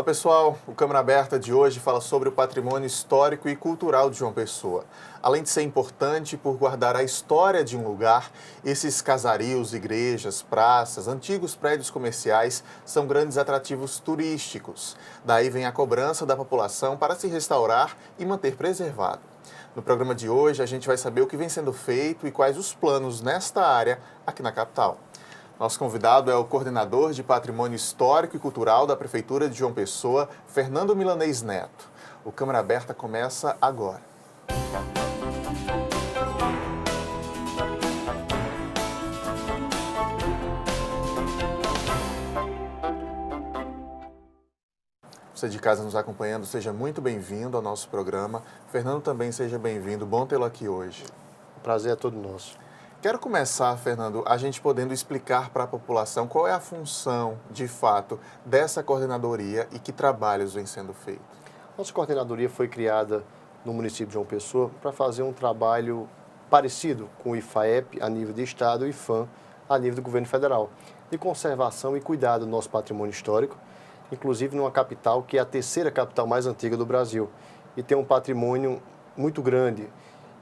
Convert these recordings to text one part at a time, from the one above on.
pessoal, o Câmara Aberta de hoje fala sobre o patrimônio histórico e cultural de João Pessoa. Além de ser importante por guardar a história de um lugar, esses casarios, igrejas, praças, antigos prédios comerciais são grandes atrativos turísticos. Daí vem a cobrança da população para se restaurar e manter preservado. No programa de hoje, a gente vai saber o que vem sendo feito e quais os planos nesta área aqui na capital. Nosso convidado é o coordenador de Patrimônio Histórico e Cultural da Prefeitura de João Pessoa, Fernando Milanês Neto. O Câmara Aberta começa agora. Você de casa nos acompanhando, seja muito bem-vindo ao nosso programa. Fernando também seja bem-vindo, bom tê-lo aqui hoje. O prazer é todo nosso. Quero começar, Fernando, a gente podendo explicar para a população qual é a função, de fato, dessa coordenadoria e que trabalhos vêm sendo feitos. Nossa coordenadoria foi criada no município de João Pessoa para fazer um trabalho parecido com o IFAEP a nível de Estado e o IFAM a nível do governo federal, de conservação e cuidado do nosso patrimônio histórico, inclusive numa capital que é a terceira capital mais antiga do Brasil e tem um patrimônio muito grande.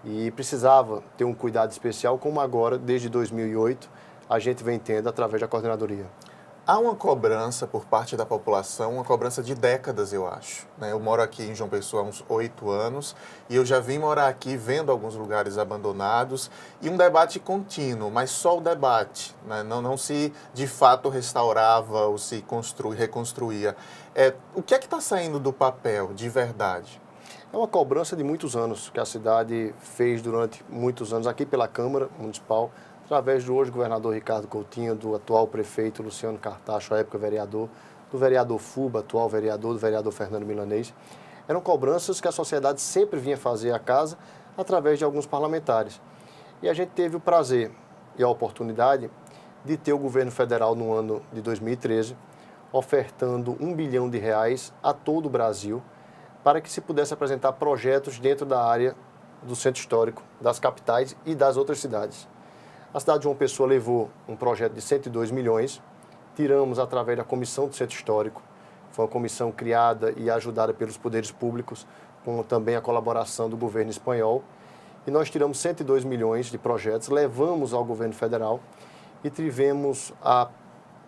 E precisava ter um cuidado especial, como agora, desde 2008, a gente vem tendo através da coordenadoria. Há uma cobrança por parte da população, uma cobrança de décadas, eu acho. Eu moro aqui em João Pessoa há uns 8 anos e eu já vim morar aqui vendo alguns lugares abandonados e um debate contínuo, mas só o debate, não se de fato restaurava ou se reconstruía. O que é que está saindo do papel, de verdade? É uma cobrança de muitos anos que a cidade fez durante muitos anos aqui pela Câmara Municipal, através do hoje governador Ricardo Coutinho, do atual prefeito Luciano Cartacho, à época vereador, do vereador Fuba, atual vereador, do vereador Fernando Milanês. Eram cobranças que a sociedade sempre vinha fazer à casa através de alguns parlamentares. E a gente teve o prazer e a oportunidade de ter o governo federal no ano de 2013 ofertando R$1 bilhão a todo o Brasil para que se pudesse apresentar projetos dentro da área do centro histórico, das capitais e das outras cidades. A cidade de João Pessoa levou um projeto de 102 milhões, tiramos através da Comissão do Centro Histórico, foi uma comissão criada e ajudada pelos poderes públicos, com também a colaboração do governo espanhol, e nós tiramos 102 milhões de projetos, levamos ao governo federal e tivemos a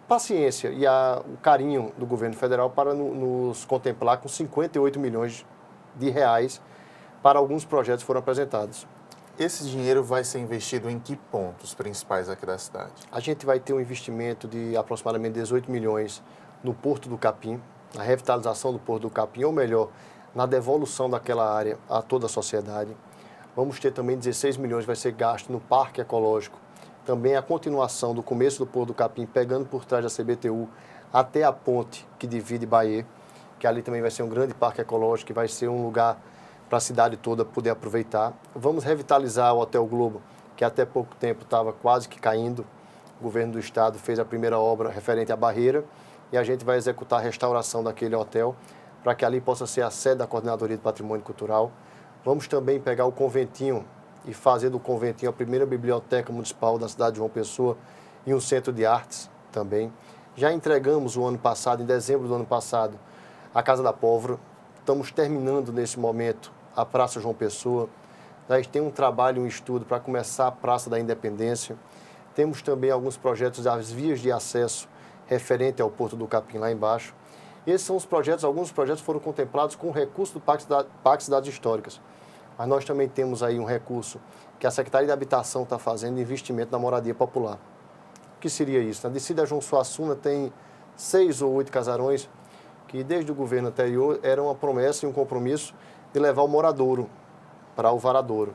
paciência e o carinho do governo federal para nos contemplar com 58 milhões de reais para alguns projetos que foram apresentados. Esse dinheiro vai ser investido em que pontos principais aqui da cidade? A gente vai ter um investimento de aproximadamente 18 milhões no Porto do Capim, na revitalização do Porto do Capim, ou melhor, na devolução daquela área a toda a sociedade. Vamos ter também 16 milhões que vai ser gasto no Parque Ecológico, também a continuação do começo do Porto do Capim, pegando por trás da CBTU até a ponte que divide Bahia, que ali também vai ser um grande parque ecológico, que vai ser um lugar para a cidade toda poder aproveitar. Vamos revitalizar o Hotel Globo, que até pouco tempo estava quase que caindo. O governo do estado fez a primeira obra referente à barreira e a gente vai executar a restauração daquele hotel para que ali possa ser a sede da Coordenadoria de Patrimônio Cultural. Vamos também pegar o conventinho e fazer do conventinho a primeira biblioteca municipal da cidade de João Pessoa e um centro de artes também. Já entregamos o ano passado, em dezembro do ano passado, a Casa da Pólvora. Estamos terminando nesse momento a Praça João Pessoa. A gente tem um trabalho, um estudo para começar a Praça da Independência. Temos também alguns projetos das vias de acesso referente ao Porto do Capim lá embaixo. Esses são os projetos, alguns projetos foram contemplados com o recurso do Parque Cidades Históricas. Mas nós também temos aí um recurso que a Secretaria de Habitação está fazendo de investimento na moradia popular. O que seria isso? Na descida João Suassuna tem 6 ou 8 casarões que desde o governo anterior eram uma promessa e um compromisso de levar o moradouro para o varadouro.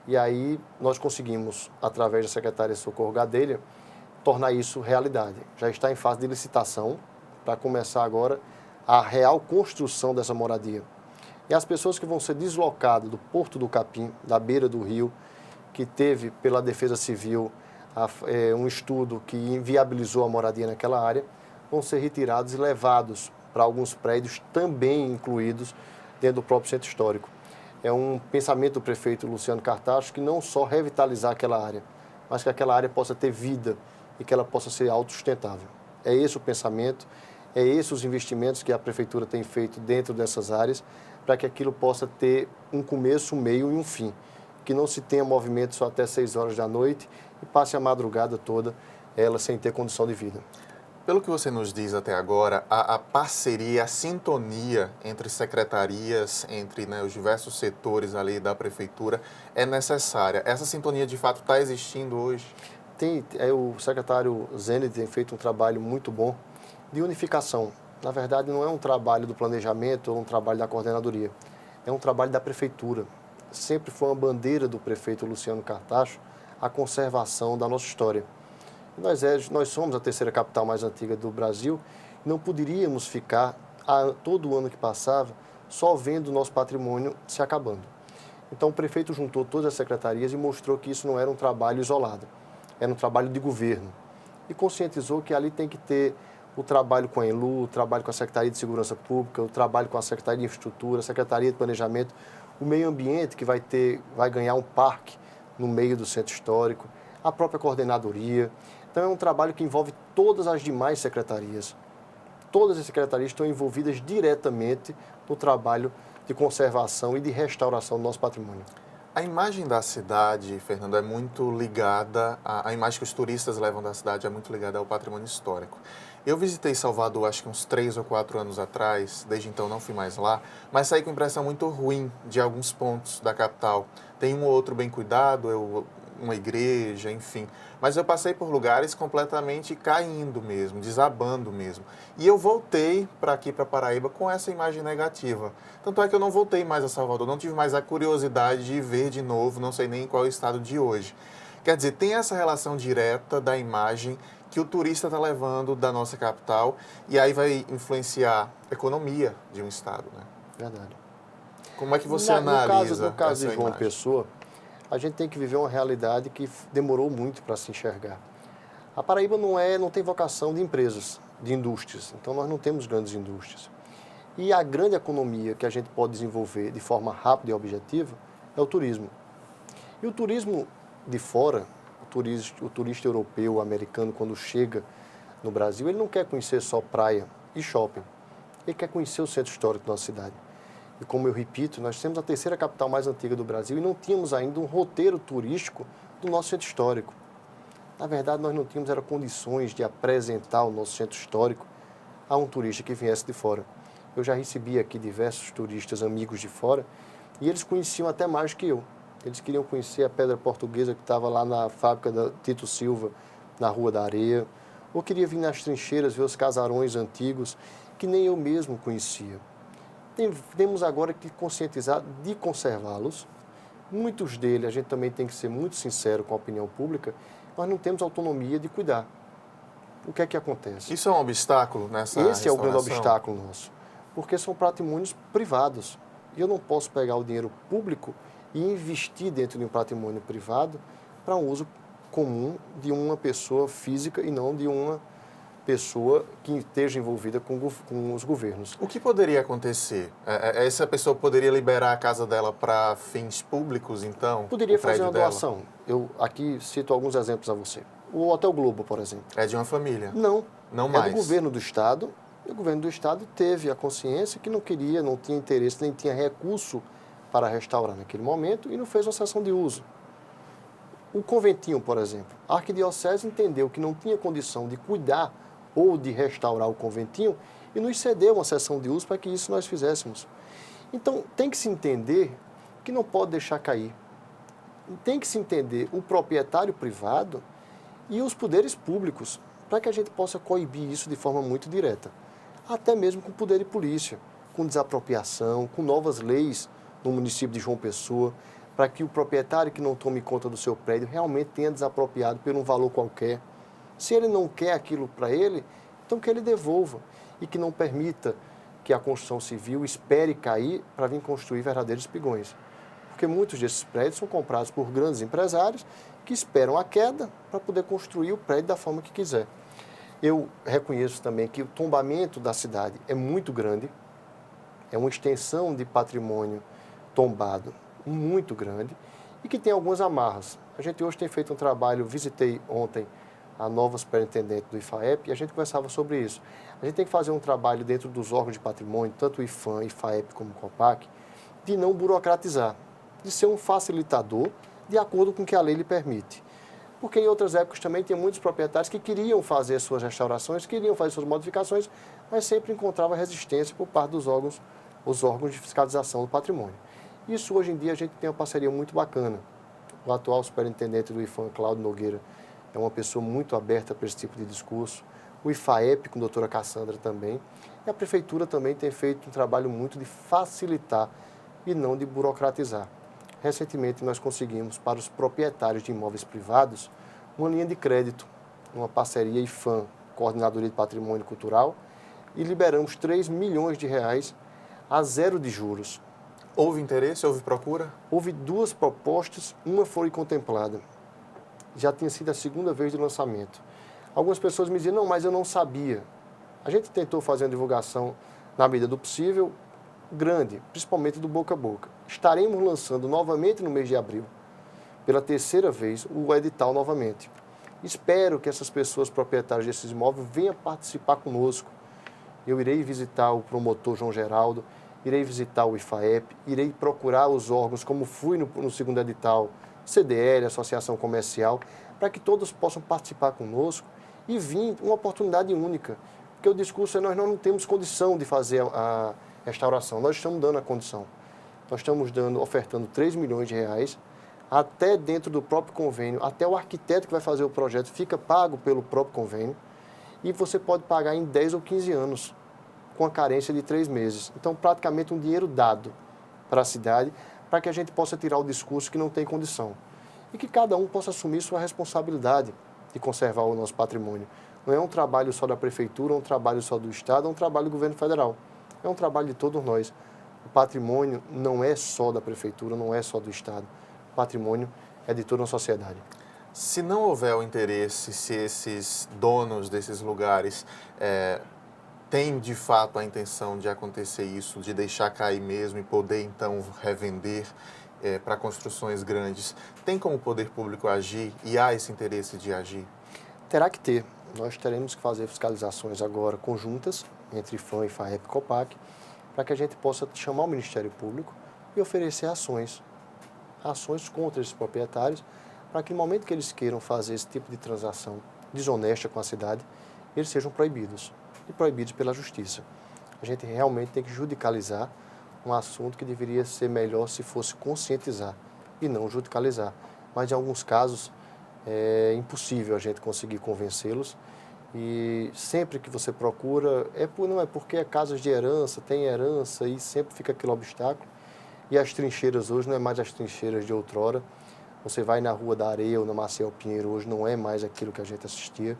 E aí nós conseguimos, através da Secretaria de Socorro Gadelha, tornar isso realidade. Já está em fase de licitação para começar agora a real construção dessa moradia. E as pessoas que vão ser deslocadas do Porto do Capim, da beira do rio, que teve pela Defesa Civil um estudo que inviabilizou a moradia naquela área, vão ser retirados e levados para alguns prédios também incluídos dentro do próprio centro histórico. É um pensamento do prefeito Luciano Cartacho que não só revitalizar aquela área, mas que aquela área possa ter vida e que ela possa ser autossustentável. É esse o pensamento, É esses os investimentos que a Prefeitura tem feito dentro dessas áreas para que aquilo possa ter um começo, um meio e um fim. Que não se tenha movimento só até 6 horas da noite e passe a madrugada toda ela sem ter condição de vida. Pelo que você nos diz até agora, a parceria, a sintonia entre secretarias, entre, né, os diversos setores ali da Prefeitura é necessária. Essa sintonia, de fato, está existindo hoje? O secretário Zene tem feito um trabalho muito bom de unificação. Na verdade, não é um trabalho do planejamento ou um trabalho da coordenadoria. É um trabalho da Prefeitura. Sempre foi uma bandeira do prefeito Luciano Cartacho a conservação da nossa história. Nós somos a terceira capital mais antiga do Brasil e não poderíamos ficar todo ano que passava só vendo o nosso patrimônio se acabando. Então o prefeito juntou todas as secretarias e mostrou que isso não era um trabalho isolado, era um trabalho de governo. E conscientizou que ali tem que ter o trabalho com a ENLU, o trabalho com a Secretaria de Segurança Pública, o trabalho com a Secretaria de Infraestrutura, a Secretaria de Planejamento, o meio ambiente que vai ganhar um parque no meio do centro histórico, a própria coordenadoria. Então, é um trabalho que envolve todas as demais secretarias. Todas as secretarias estão envolvidas diretamente no trabalho de conservação e de restauração do nosso patrimônio. A imagem da cidade, Fernando, é muito ligada, a imagem que os turistas levam da cidade é muito ligada ao patrimônio histórico. Eu visitei Salvador, acho que uns 3 ou 4 anos atrás, desde então não fui mais lá, mas saí com impressão muito ruim de alguns pontos da capital. Tem um ou outro bem cuidado, uma igreja, enfim. Mas eu passei por lugares completamente caindo mesmo, desabando mesmo. E eu voltei para aqui, para Paraíba, com essa imagem negativa. Tanto é que eu não voltei mais a Salvador, não tive mais a curiosidade de ver de novo, não sei nem qual é o estado de hoje. Quer dizer, tem essa relação direta da imagem que o turista está levando da nossa capital e aí vai influenciar a economia de um estado, né? Verdade. Como é que você analisa no caso essa de João imagem? Pessoa, a gente tem que viver uma realidade que demorou muito para se enxergar. A Paraíba não tem vocação de empresas, de indústrias. Então, nós não temos grandes indústrias. E a grande economia que a gente pode desenvolver de forma rápida e objetiva é o turismo. E o turismo de fora, o turista europeu, o americano, quando chega no Brasil, ele não quer conhecer só praia e shopping. Ele quer conhecer o centro histórico da nossa cidade. E como eu repito, nós temos a terceira capital mais antiga do Brasil e não tínhamos ainda um roteiro turístico do nosso centro histórico. Na verdade, nós não tínhamos condições de apresentar o nosso centro histórico a um turista que viesse de fora. Eu já recebi aqui diversos turistas amigos de fora e eles conheciam até mais que eu. Eles queriam conhecer a Pedra Portuguesa que estava lá na fábrica da Tito Silva, na Rua da Areia, ou queria vir nas trincheiras ver os casarões antigos que nem eu mesmo conhecia. Temos agora que conscientizar de conservá-los. Muitos deles, a gente também tem que ser muito sincero com a opinião pública, nós não temos autonomia de cuidar. O que é que acontece? Isso é um obstáculo nessa Esse é o grande restauração? obstáculo nosso, porque são patrimônios privados. E eu não posso pegar o dinheiro público e investir dentro de um patrimônio privado para um uso comum de uma pessoa física e não de uma pessoa que esteja envolvida com os governos. O que poderia acontecer? Essa pessoa poderia liberar a casa dela para fins públicos, então? Poderia fazer uma dela? doação. Eu aqui cito alguns exemplos a você. O Hotel Globo, por exemplo. É de uma família? Não. Não é mais? do governo do Estado. E o governo do Estado teve a consciência que não queria, não tinha interesse, nem tinha recurso para restaurar naquele momento e não fez uma cessão de uso. O conventinho, por exemplo. A arquidiocese entendeu que não tinha condição de cuidar ou de restaurar o conventinho e nos cedeu uma cessão de uso para que isso nós fizéssemos. Então, tem que se entender que não pode deixar cair. Tem que se entender o proprietário privado e os poderes públicos, para que a gente possa coibir isso de forma muito direta. Até mesmo com poder de polícia, com desapropriação, com novas leis no município de João Pessoa, para que o proprietário que não tome conta do seu prédio realmente tenha desapropriado por um valor qualquer. Se ele não quer aquilo para ele, então que ele devolva e que não permita que a construção civil espere cair para vir construir verdadeiros espigões. Porque muitos desses prédios são comprados por grandes empresários que esperam a queda para poder construir o prédio da forma que quiser. Eu reconheço também que o tombamento da cidade é muito grande, é uma extensão de patrimônio tombado muito grande e que tem algumas amarras. A gente hoje tem feito um trabalho, visitei ontem a nova superintendente do IFAEP, e a gente conversava sobre isso. A gente tem que fazer um trabalho dentro dos órgãos de patrimônio, tanto o IFAM, IFAEP como o COPAC, de não burocratizar, de ser um facilitador de acordo com o que a lei lhe permite. Porque em outras épocas também tinha muitos proprietários que queriam fazer suas restaurações, queriam fazer suas modificações, mas sempre encontrava resistência por parte dos órgãos, os órgãos de fiscalização do patrimônio. Isso hoje em dia a gente tem uma parceria muito bacana. O atual superintendente do IFAM, Cláudio Nogueira, é uma pessoa muito aberta para esse tipo de discurso. O IFAEP, com a doutora Cassandra também. E a prefeitura também tem feito um trabalho muito de facilitar e não de burocratizar. Recentemente, nós conseguimos, para os proprietários de imóveis privados, uma linha de crédito, uma parceria IFAM, Coordenadoria de Patrimônio Cultural, e liberamos 3 milhões de reais a zero de juros. Houve interesse, houve procura? Houve 2 propostas, uma foi contemplada. Já tinha sido a segunda vez de lançamento. Algumas pessoas me diziam, não, mas eu não sabia. A gente tentou fazer uma divulgação, na medida do possível, grande, principalmente do boca a boca. Estaremos lançando novamente no mês de abril, pela 3ª vez, o edital novamente. Espero que essas pessoas proprietárias desses imóveis venham participar conosco. Eu irei visitar o promotor João Geraldo, irei visitar o IFAEP, irei procurar os órgãos, como fui no segundo edital, CDL, Associação Comercial, para que todos possam participar conosco e vir uma oportunidade única. Porque o discurso é nós não temos condição de fazer a restauração, nós estamos dando a condição. Nós estamos ofertando 3 milhões de reais, até dentro do próprio convênio, até o arquiteto que vai fazer o projeto fica pago pelo próprio convênio, e você pode pagar em 10 ou 15 anos, com a carência de 3 meses. Então, praticamente um dinheiro dado para a cidade, para que a gente possa tirar o discurso que não tem condição. E que cada um possa assumir sua responsabilidade de conservar o nosso patrimônio. Não é um trabalho só da prefeitura, um trabalho só do Estado, é um trabalho do governo federal. É um trabalho de todos nós. O patrimônio não é só da prefeitura, não é só do Estado. O patrimônio é de toda a sociedade. Se não houver o interesse, se esses donos desses lugares têm de fato a intenção de acontecer isso, de deixar cair mesmo e poder então revender para construções grandes, tem como o poder público agir e há esse interesse de agir? Terá que ter. Nós teremos que fazer fiscalizações agora conjuntas entre IFAM, IFAEP e COPAC, para que a gente possa chamar o Ministério Público e oferecer ações contra esses proprietários, para que no momento que eles queiram fazer esse tipo de transação desonesta com a cidade, eles sejam proibidos, e proibidos pela Justiça. A gente realmente tem que judicializar um assunto que deveria ser melhor se fosse conscientizar e não judicializar. Mas em alguns casos é impossível a gente conseguir convencê-los, e sempre que você procura, não é porque é casos de herança, tem herança e sempre fica aquele obstáculo. E as trincheiras hoje não é mais as trincheiras de outrora. Você vai na Rua da Areia ou na Marcel Pinheiro, hoje não é mais aquilo que a gente assistia.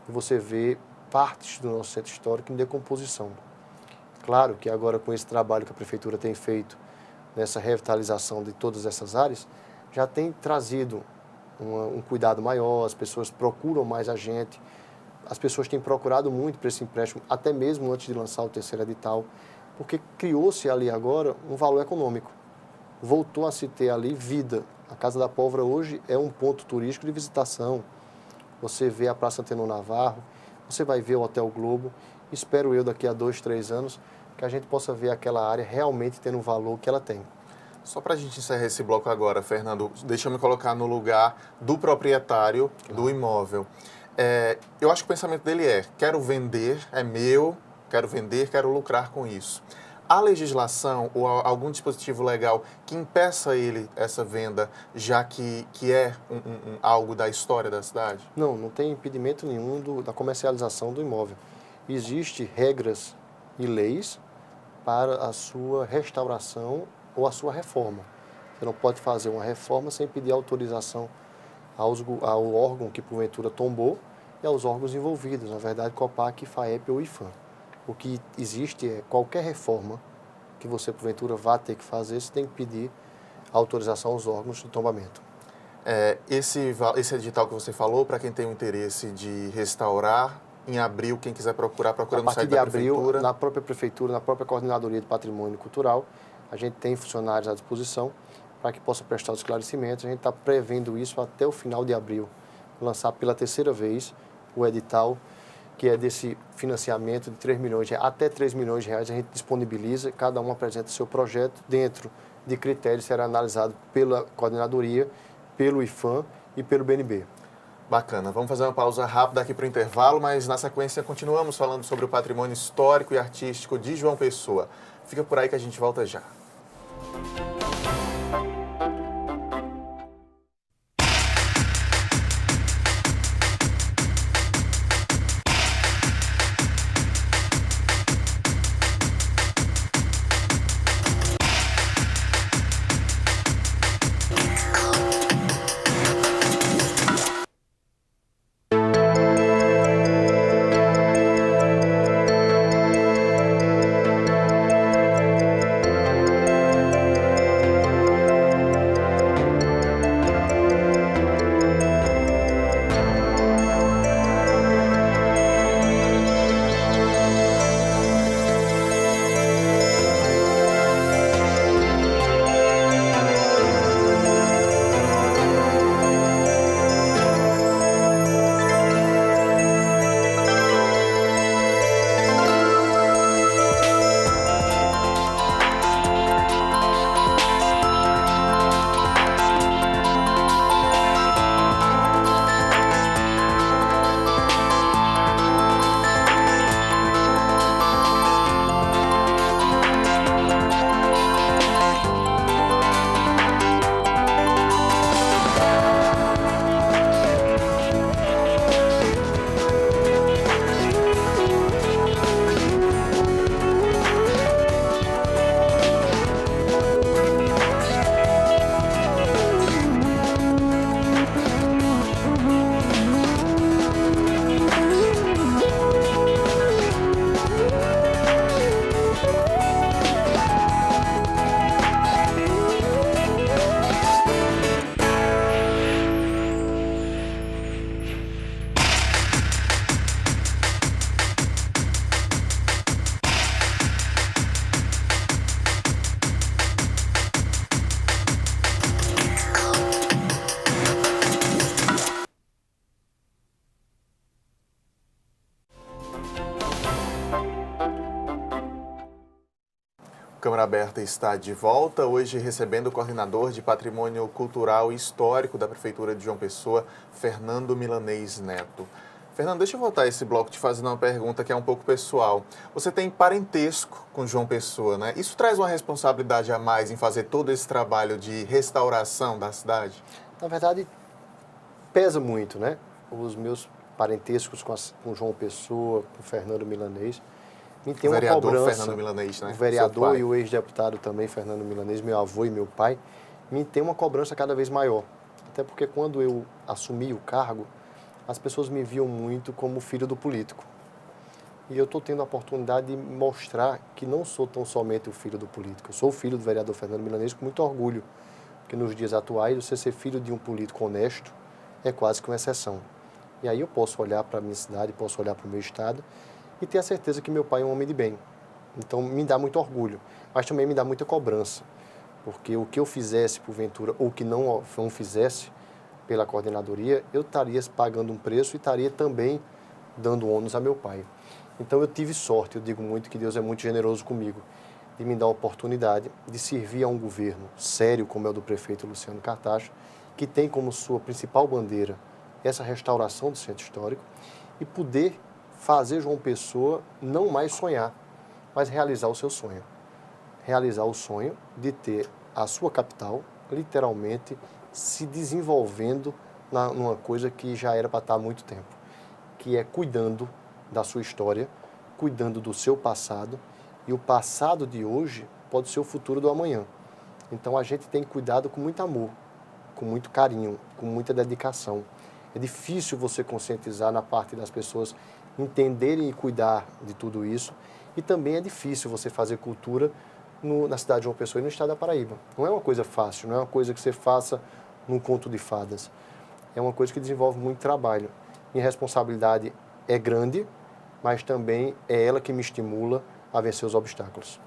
E você vê partes do nosso centro histórico em decomposição. Claro que agora, com esse trabalho que a Prefeitura tem feito nessa revitalização de todas essas áreas, já tem trazido um cuidado maior, as pessoas procuram mais a gente, as pessoas têm procurado muito para esse empréstimo, até mesmo antes de lançar o 3º edital, porque criou-se ali agora um valor econômico. Voltou a se ter ali vida. A Casa da Pólvora hoje é um ponto turístico de visitação. Você vê a Praça Antenor Navarro, você vai ver o Hotel Globo. Espero eu, daqui a 2, 3 anos, que a gente possa ver aquela área realmente tendo o valor que ela tem. Só para a gente encerrar esse bloco agora, Fernando, deixa eu me colocar no lugar do proprietário do imóvel. Eu acho que o pensamento dele quero vender, é meu, quero vender, quero lucrar com isso. Há legislação ou algum dispositivo legal que impeça ele essa venda, já que é algo da história da cidade? Não tem impedimento nenhum da comercialização do imóvel. Existem regras e leis para a sua restauração ou a sua reforma. Você não pode fazer uma reforma sem pedir autorização ao órgão que porventura tombou e aos órgãos envolvidos, na verdade, COPAC, IFAEP ou IFAM. O que existe é qualquer reforma que você porventura vá ter que fazer, você tem que pedir autorização aos órgãos de tombamento. Esse edital que você falou, para quem tem o interesse de restaurar, em abril, quem quiser procura no site da Prefeitura. A partir de abril, na própria Prefeitura, na própria Coordenadoria de Patrimônio Cultural, a gente tem funcionários à disposição para que possa prestar os esclarecimentos. A gente está prevendo isso até o final de abril. lançar pela terceira vez o edital, que é desse financiamento de 3 milhões, até 3 milhões de reais a gente disponibiliza, cada um apresenta seu projeto dentro de critérios, será analisado pela coordenadoria, pelo IFAM e pelo BNB. Bacana. Vamos fazer uma pausa rápida aqui para o intervalo, mas na sequência continuamos falando sobre o patrimônio histórico e artístico de João Pessoa. Fica por aí que a gente volta já. Câmara Aberta está de volta, hoje recebendo o coordenador de Patrimônio Cultural e Histórico da Prefeitura de João Pessoa, Fernando Milanês Neto. Fernando, deixa eu voltar a esse bloco te fazendo uma pergunta que é um pouco pessoal. Você tem parentesco com João Pessoa, né? Isso traz uma responsabilidade a mais em fazer todo esse trabalho de restauração da cidade? Na verdade, pesa muito, né? Os meus parentescos com João Pessoa, com Fernando Milanês, me tem o uma vereador cobrança. Fernando Milanês, né? O vereador e o ex-deputado também, Fernando Milanês, meu avô e meu pai, me tem uma cobrança cada vez maior. Até porque quando eu assumi o cargo, as pessoas me viam muito como filho do político. E eu estou tendo a oportunidade de mostrar que não sou tão somente o filho do político. Eu sou o filho do vereador Fernando Milanês com muito orgulho. Porque nos dias atuais, você ser filho de um político honesto é quase que uma exceção. E aí eu posso olhar para a minha cidade, posso olhar para o meu estado e ter a certeza que meu pai é um homem de bem. Então, me dá muito orgulho, mas também me dá muita cobrança, porque o que eu fizesse, porventura, ou que não fizesse pela coordenadoria, eu estaria pagando um preço e estaria também dando ônus a meu pai. Então, eu tive sorte, eu digo muito que Deus é muito generoso comigo, de me dar a oportunidade de servir a um governo sério, como é o do prefeito Luciano Cartacho, que tem como sua principal bandeira essa restauração do centro histórico e poder fazer João Pessoa não mais sonhar, mas realizar o seu sonho. Realizar o sonho de ter a sua capital, literalmente, se desenvolvendo numa coisa que já era para estar há muito tempo, que é cuidando da sua história, cuidando do seu passado, e o passado de hoje pode ser o futuro do amanhã. Então, a gente tem cuidado com muito amor, com muito carinho, com muita dedicação. É difícil você conscientizar na parte das pessoas entenderem e cuidar de tudo isso. E também é difícil você fazer cultura na cidade de João Pessoa e no estado da Paraíba. Não é uma coisa fácil, não é uma coisa que você faça num conto de fadas. É uma coisa que desenvolve muito trabalho. Minha responsabilidade é grande, mas também é ela que me estimula a vencer os obstáculos.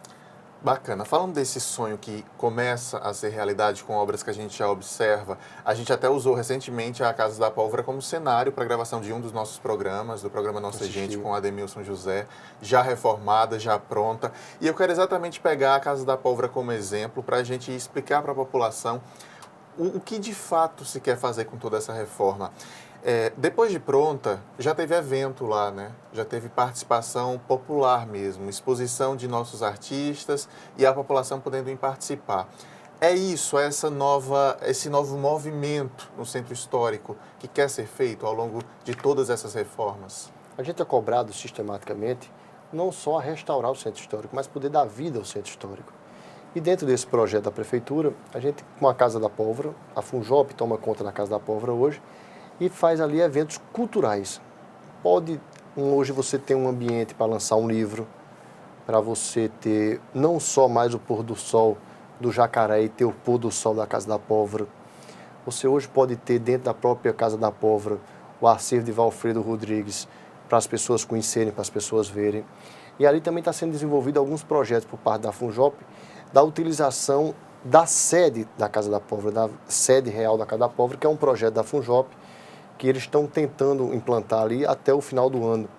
Bacana. Falando desse sonho que começa a ser realidade com obras que a gente já observa, a gente até usou recentemente a Casa da Pólvora como cenário para a gravação de um dos nossos programas, do programa Nossa Gente, com Ademilson José, já reformada, já pronta. E eu quero exatamente pegar a Casa da Pólvora como exemplo para a gente explicar para a população o que de fato se quer fazer com toda essa reforma. Depois de pronta, já teve evento lá, né? Já teve participação popular mesmo, exposição de nossos artistas e a população podendo ir participar. É isso, esse novo movimento no centro histórico que quer ser feito ao longo de todas essas reformas? A gente é cobrado sistematicamente não só a restaurar o centro histórico, mas poder dar vida ao centro histórico. E dentro desse projeto da Prefeitura, a gente, com a Casa da Pólvora, a Funjop toma conta da Casa da Pólvora hoje, e faz ali eventos culturais. Hoje você tem um ambiente para lançar um livro, para você ter não só mais o pôr do sol do Jacaré e ter o pôr do sol da Casa da Pólvora. Você hoje pode ter dentro da própria Casa da Pólvora o acervo de Valfredo Rodrigues para as pessoas conhecerem, para as pessoas verem. E ali também está sendo desenvolvido alguns projetos por parte da Funjop da utilização da sede da Casa da Pólvora, da sede real da Casa da Pólvora, que é um projeto da Funjop, que eles estão tentando implantar ali até o final do ano.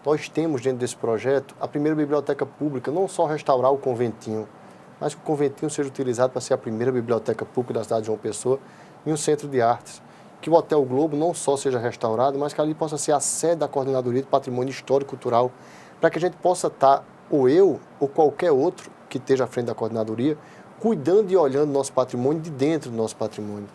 Nós temos dentro desse projeto a primeira biblioteca pública, não só restaurar o conventinho, mas que o conventinho seja utilizado para ser a primeira biblioteca pública da cidade de João Pessoa e um centro de artes. Que o Hotel Globo não só seja restaurado, mas que ali possa ser a sede da Coordenadoria de Patrimônio Histórico e Cultural, para que a gente possa estar, ou eu, ou qualquer outro que esteja à frente da Coordenadoria, cuidando e olhando nosso patrimônio de dentro do nosso patrimônio.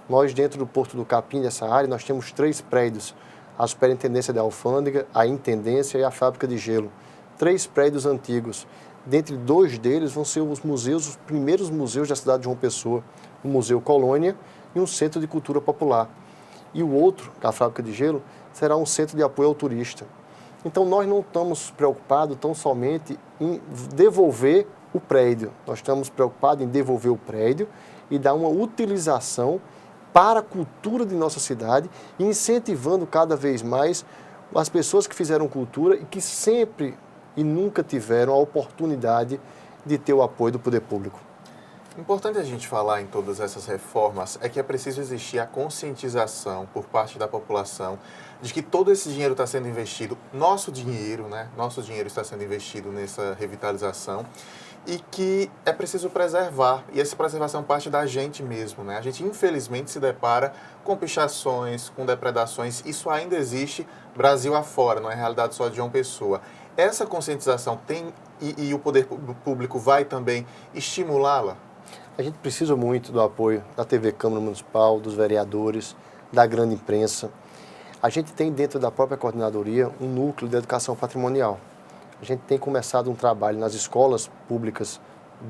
Nós, dentro do Porto do Capim, dessa área, nós temos 3 prédios. A Superintendência da Alfândega, a Intendência e a Fábrica de Gelo. 3 prédios antigos. Dentre 2 deles vão ser os museus, os primeiros museus da cidade de João Pessoa. O Museu Colônia e um Centro de Cultura Popular. E o outro, a Fábrica de Gelo, será um centro de apoio ao turista. Então, nós não estamos preocupados tão somente em devolver o prédio. Nós estamos preocupados em devolver o prédio e dar uma utilização para a cultura de nossa cidade, incentivando cada vez mais as pessoas que fizeram cultura e que sempre e nunca tiveram a oportunidade de ter o apoio do poder público. Importante a gente falar em todas essas reformas é que é preciso existir a conscientização por parte da população de que todo esse dinheiro está sendo investido, nosso dinheiro, né? Nosso dinheiro está sendo investido nessa revitalização e que é preciso preservar. E essa preservação parte da gente mesmo, né? A gente, infelizmente, se depara com pichações, com depredações. Isso ainda existe Brasil afora, não é realidade só de João Pessoa. Essa conscientização tem e o poder público vai também estimulá-la? A gente precisa muito do apoio da TV Câmara Municipal, dos vereadores, da grande imprensa. A gente tem dentro da própria coordenadoria um núcleo de educação patrimonial. A gente tem começado um trabalho nas escolas públicas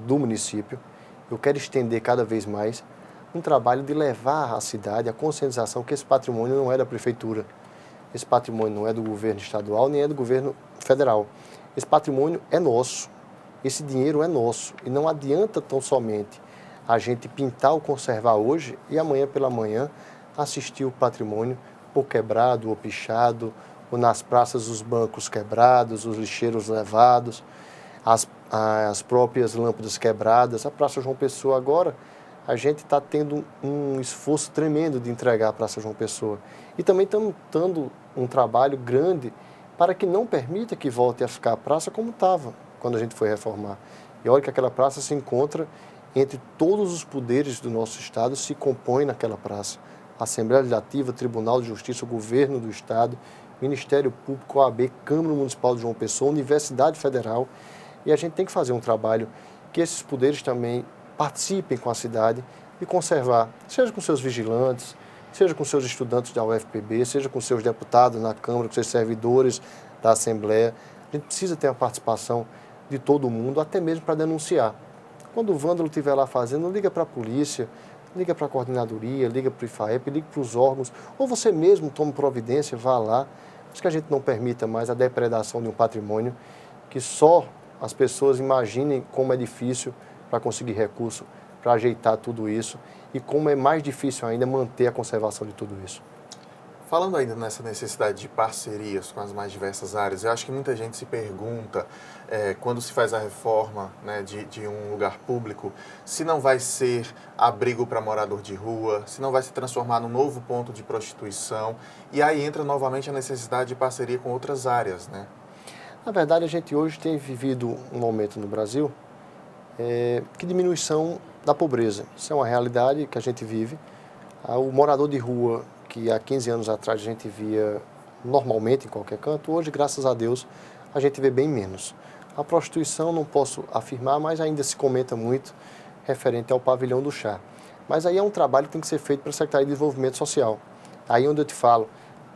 do município. Eu quero estender cada vez mais um trabalho de levar à cidade a conscientização que esse patrimônio não é da prefeitura. Esse patrimônio não é do governo estadual, nem é do governo federal. Esse patrimônio é nosso. Esse dinheiro é nosso. E não adianta tão somente a gente pintar ou conservar hoje e amanhã pela manhã assistir o patrimônio ou quebrado ou pichado, ou nas praças os bancos quebrados, os lixeiros levados, as próprias lâmpadas quebradas. A Praça João Pessoa agora, a gente está tendo um esforço tremendo de entregar a Praça João Pessoa. E também estamos dando um trabalho grande para que não permita que volte a ficar a praça como estava quando a gente foi reformar. E olha que aquela praça se encontra entre todos os poderes do nosso Estado, se compõe naquela praça. Assembleia Legislativa, Tribunal de Justiça, Governo do Estado, Ministério Público, OAB, Câmara Municipal de João Pessoa, Universidade Federal. E a gente tem que fazer um trabalho que esses poderes também participem com a cidade e conservar, seja com seus vigilantes, seja com seus estudantes da UFPB, seja com seus deputados na Câmara, com seus servidores da Assembleia. A gente precisa ter a participação de todo mundo, até mesmo para denunciar. Quando o vândalo estiver lá fazendo, liga para a polícia, liga para a coordenadoria, liga para o IFAEP, liga para os órgãos, ou você mesmo tome providência, vá lá. Mas que a gente não permita mais a depredação de um patrimônio, que só as pessoas imaginem como é difícil para conseguir recurso, para ajeitar tudo isso, e como é mais difícil ainda manter a conservação de tudo isso. Falando ainda nessa necessidade de parcerias com as mais diversas áreas, eu acho que muita gente se pergunta, quando se faz a reforma, né, de um lugar público, se não vai ser abrigo para morador de rua, se não vai se transformar num novo ponto de prostituição, e aí entra novamente a necessidade de parceria com outras áreas, né? Na verdade, a gente hoje tem vivido um momento no Brasil que diminuição da pobreza. Isso é uma realidade que a gente vive. O morador de rua, que há 15 anos atrás a gente via normalmente em qualquer canto, hoje, graças a Deus, a gente vê bem menos. A prostituição não posso afirmar, mas ainda se comenta muito referente ao pavilhão do chá. Mas aí é um trabalho que tem que ser feito pela Secretaria de Desenvolvimento Social. Aí onde eu te falo,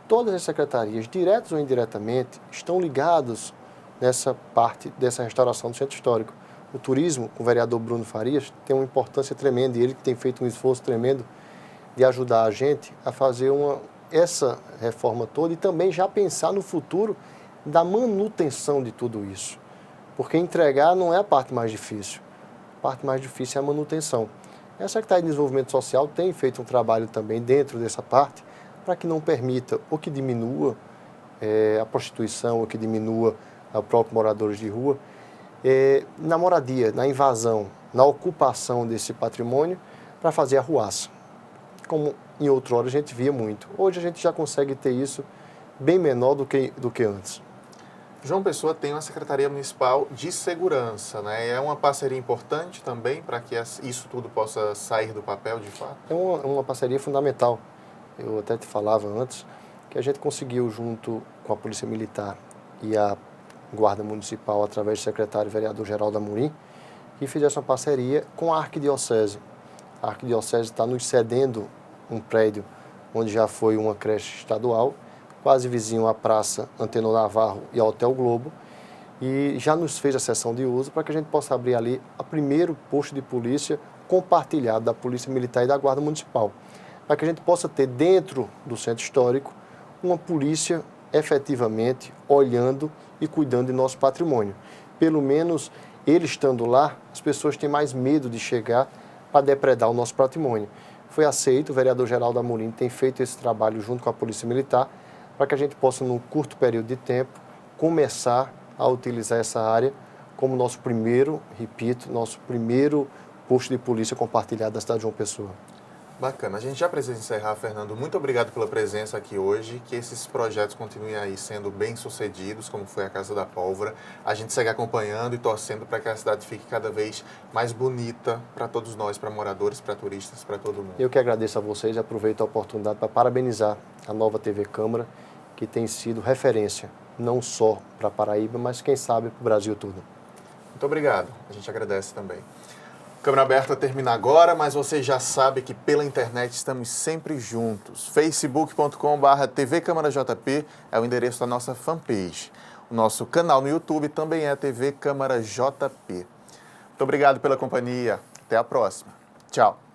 todas as secretarias, diretas ou indiretamente, estão ligadas nessa parte dessa restauração do centro histórico. O turismo, com o vereador Bruno Farias, tem uma importância tremenda e ele que tem feito um esforço tremendo de ajudar a gente a fazer essa reforma toda e também já pensar no futuro da manutenção de tudo isso. Porque entregar não é a parte mais difícil. A parte mais difícil é a manutenção. A Secretaria de Desenvolvimento Social tem feito um trabalho também dentro dessa parte para que não permita ou que diminua a prostituição ou que diminua os próprios moradores de rua. Na moradia, na invasão, na ocupação desse patrimônio para fazer a ruaça. Como em outrora a gente via muito. Hoje a gente já consegue ter isso bem menor do que antes. João Pessoa tem uma Secretaria Municipal de Segurança, né? É uma parceria importante também para que isso tudo possa sair do papel de fato? É uma parceria fundamental. Eu até te falava antes que a gente conseguiu, junto com a Polícia Militar e a Guarda Municipal, através do secretário vereador Geraldo Amorim, que fizesse uma parceria com a Arquidiocese. A Arquidiocese está nos cedendo um prédio onde já foi uma creche estadual, quase vizinho à Praça Antenor Navarro e ao Hotel Globo, e já nos fez a cessão de uso para que a gente possa abrir ali o primeiro posto de polícia compartilhado da Polícia Militar e da Guarda Municipal, para que a gente possa ter dentro do centro histórico uma polícia efetivamente olhando e cuidando de nosso patrimônio. Pelo menos ele estando lá, as pessoas têm mais medo de chegar para depredar o nosso patrimônio. Foi aceito, o vereador Geraldo Amorim tem feito esse trabalho junto com a Polícia Militar, para que a gente possa, num curto período de tempo, começar a utilizar essa área como nosso primeiro posto de polícia compartilhado da cidade de João Pessoa. Bacana. A gente já precisa encerrar, Fernando. Muito obrigado pela presença aqui hoje. Que esses projetos continuem aí sendo bem-sucedidos, como foi a Casa da Pólvora. A gente segue acompanhando e torcendo para que a cidade fique cada vez mais bonita para todos nós, para moradores, para turistas, para todo mundo. Eu que agradeço a vocês e aproveito a oportunidade para parabenizar a nova TV Câmara, que tem sido referência, não só para Paraíba, mas quem sabe para o Brasil todo. Muito obrigado. A gente agradece também. Câmara Aberta termina agora, mas você já sabe que pela internet estamos sempre juntos. facebook.com/TV Câmara JP é o endereço da nossa fanpage. O nosso canal no YouTube também é TV Câmara JP. Muito obrigado pela companhia. Até a próxima. Tchau.